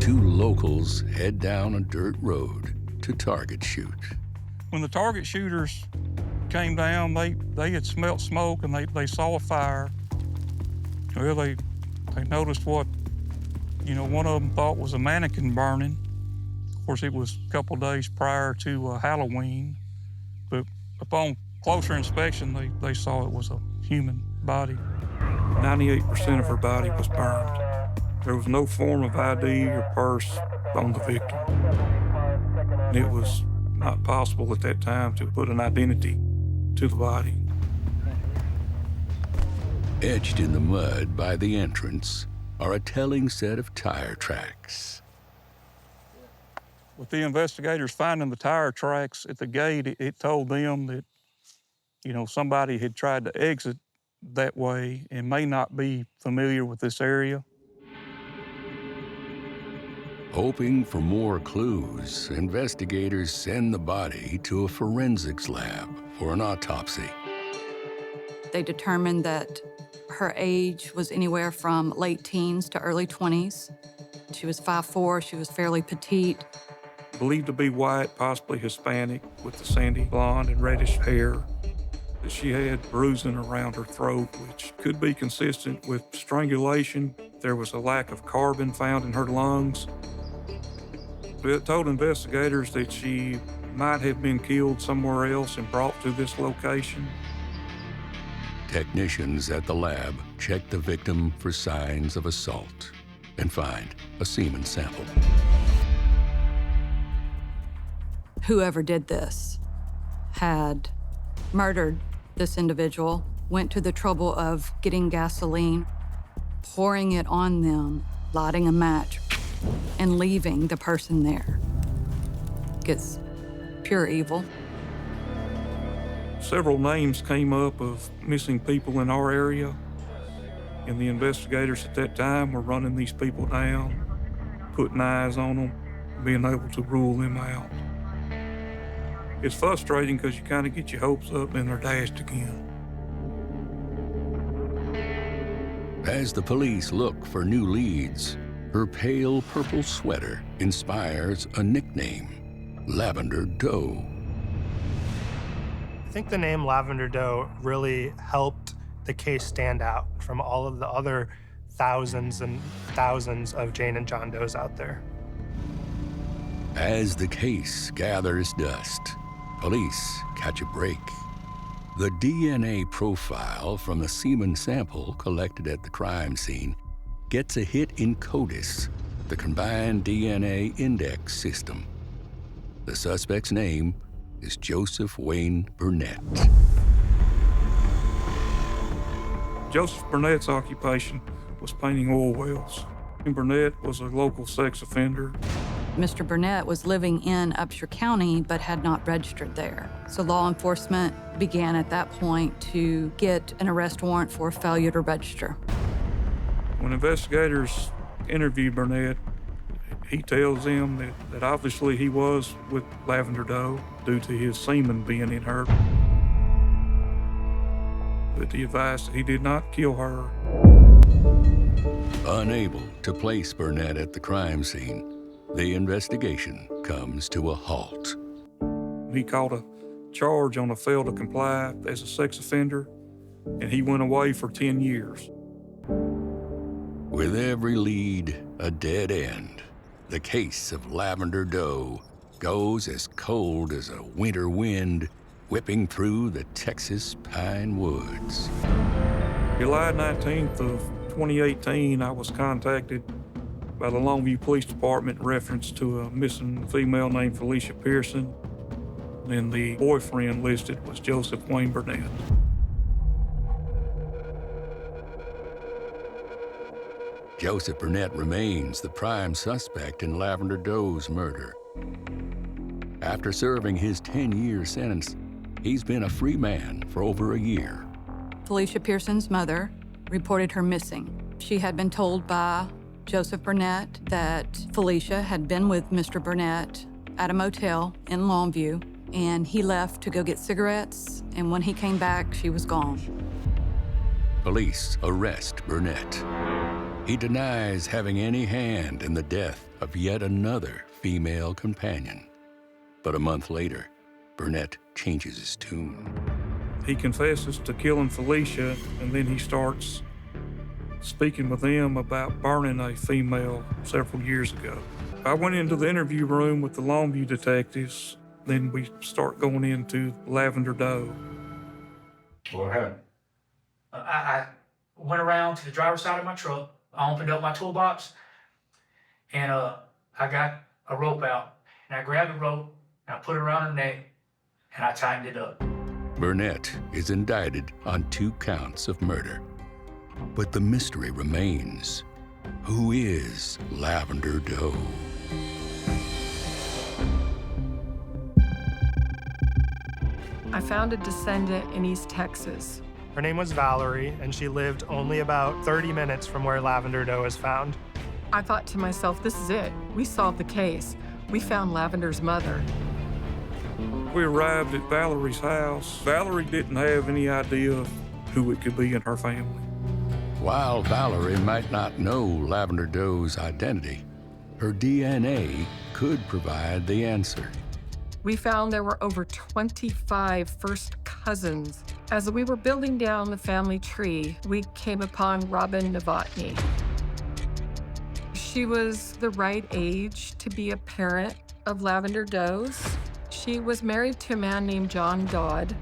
two locals head down a dirt road to target shoot. When the target shooters came down, they had smelt smoke and they saw a fire. Well, they noticed what, one of them thought was a mannequin burning. Of course, it was a couple days prior to Halloween, but upon closer inspection, they saw it was a human body. 98% of her body was burned. There was no form of ID or purse on the victim. And it was not possible at that time to put an identity to the body. Etched in the mud by the entrance are a telling set of tire tracks. With the investigators finding the tire tracks at the gate, it told them that, somebody had tried to exit that way and may not be familiar with this area. Hoping for more clues, investigators send the body to a forensics lab for an autopsy. They determined that her age was anywhere from late teens to early 20s. She was 5'4", she was fairly petite. Believed to be white, possibly Hispanic, with the sandy blonde and reddish hair. She had bruising around her throat, which could be consistent with strangulation. There was a lack of carbon found in her lungs. It told investigators that she might have been killed somewhere else and brought to this location. Technicians at the lab check the victim for signs of assault and find a semen sample. Whoever did this had murdered this individual, went to the trouble of getting gasoline, pouring it on them, lighting a match, and leaving the person there. It's pure evil. Several names came up of missing people in our area, and the investigators at that time were running these people down, putting eyes on them, being able to rule them out. It's frustrating because you kind of get your hopes up and they're dashed again. As the police look for new leads, her pale purple sweater inspires a nickname, Lavender Doe. I think the name Lavender Doe really helped the case stand out from all of the other thousands and thousands of Jane and John Does out there. As the case gathers dust, police catch a break. The DNA profile from the semen sample collected at the crime scene gets a hit in CODIS, the Combined DNA Index System. The suspect's name is Joseph Wayne Burnett. Joseph Burnett's occupation was painting oil wells. Burnett was a local sex offender. Mr. Burnett was living in Upshur County but had not registered there. So law enforcement began at that point to get an arrest warrant for failure to register. When investigators interviewed Burnett, he tells them that obviously he was with Lavender Doe due to his semen being in her. But he advised that he did not kill her. Unable to place Burnett at the crime scene, the investigation comes to a halt. He caught a charge on a fail to comply as a sex offender, and he went away for 10 years. With every lead a dead end, the case of Lavender Doe goes as cold as a winter wind whipping through the Texas pine woods. July 19th of 2018, I was contacted by the Longview Police Department in reference to a missing female named Felicia Pearson, and the boyfriend listed was Joseph Wayne Burnett. Joseph Burnett remains the prime suspect in Lavender Doe's murder. After serving his 10-year sentence, he's been a free man for over a year. Felicia Pearson's mother reported her missing. She had been told by Joseph Burnett that Felicia had been with Mr. Burnett at a motel in Longview, and he left to go get cigarettes, and when he came back, she was gone. Police arrest Burnett. He denies having any hand in the death of yet another female companion. But a month later, Burnett changes his tune. He confesses to killing Felicia, and then he starts speaking with them about burning a female several years ago. I went into the interview room with the Longview detectives. Then we start going into Lavender Doe. What happened? I went around to the driver's side of my truck. I opened up my toolbox, and I got a rope out. And I grabbed the rope, and I put it around her neck, and I tightened it up. Burnett is indicted on 2 counts of murder. But the mystery remains. Who is Lavender Doe? I found a descendant in East Texas. Her name was Valerie, and she lived only about 30 minutes from where Lavender Doe was found. I thought to myself, this is it. We solved the case. We found Lavender's mother. We arrived at Valerie's house. Valerie didn't have any idea of who it could be in her family. While Valerie might not know Lavender Doe's identity, her DNA could provide the answer. We found there were over 25 first cousins. As we were building down the family tree, we came upon Robin Novotny. She was the right age to be a parent of Lavender Doe's. She was married to a man named John Dodd.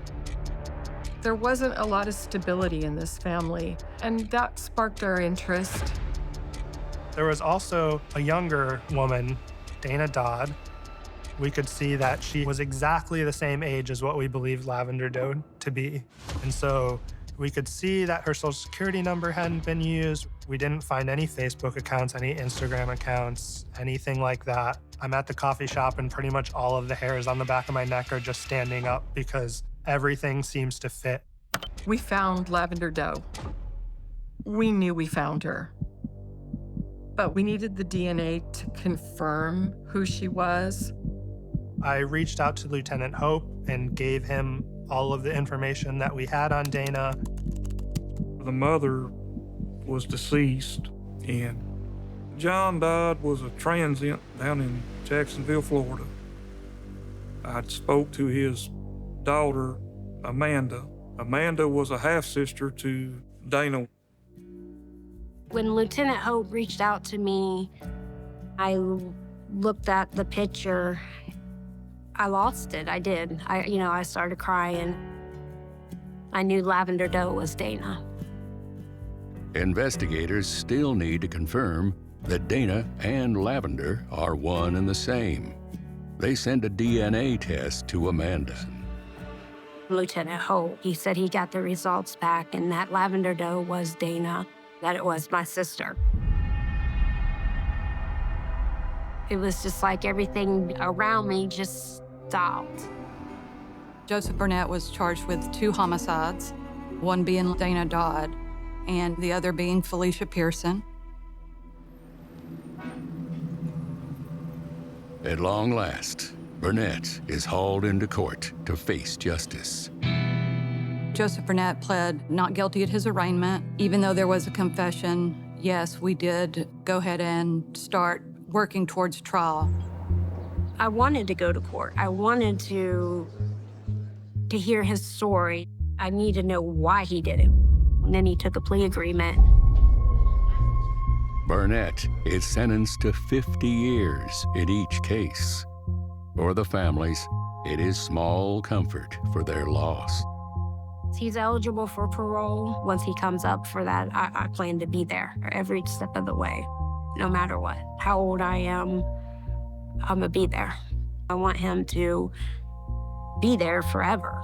There wasn't a lot of stability in this family, and that sparked our interest. There was also a younger woman, Dana Dodd. We could see that she was exactly the same age as what we believed Lavender Doe to be. And so we could see that her social security number hadn't been used. We didn't find any Facebook accounts, any Instagram accounts, anything like that. I'm at the coffee shop and pretty much all of the hairs on the back of my neck are just standing up because everything seems to fit. We found Lavender Doe. We knew we found her. But we needed the DNA to confirm who she was. I reached out to Lieutenant Hope and gave him all of the information that we had on Dana. The mother was deceased, and John Dodd was a transient down in Jacksonville, Florida. I spoke to his daughter, Amanda. Amanda was a half-sister to Dana. When Lieutenant Hope reached out to me, I looked at the picture. I lost it. I did. I started crying. I knew Lavender Doe was Dana. Investigators still need to confirm that Dana and Lavender are one and the same. They send a DNA test to Amanda. Lieutenant Hope, he said he got the results back and that Lavender Doe was Dana, that it was my sister. It was just like everything around me just stopped. Joseph Burnett was charged with 2 homicides, one being Dana Dodd and the other being Felicia Pearson. At long last, Burnett is hauled into court to face justice. Joseph Burnett pled not guilty at his arraignment. Even though there was a confession, yes, we did go ahead and start working towards trial. I wanted to go to court. I wanted to hear his story. I need to know why he did it. And then he took a plea agreement. Burnett is sentenced to 50 years in each case. For the families, it is small comfort for their loss. He's eligible for parole. Once he comes up for that, I plan to be there every step of the way, no matter what. How old I am, I'm gonna be there. I want him to be there forever.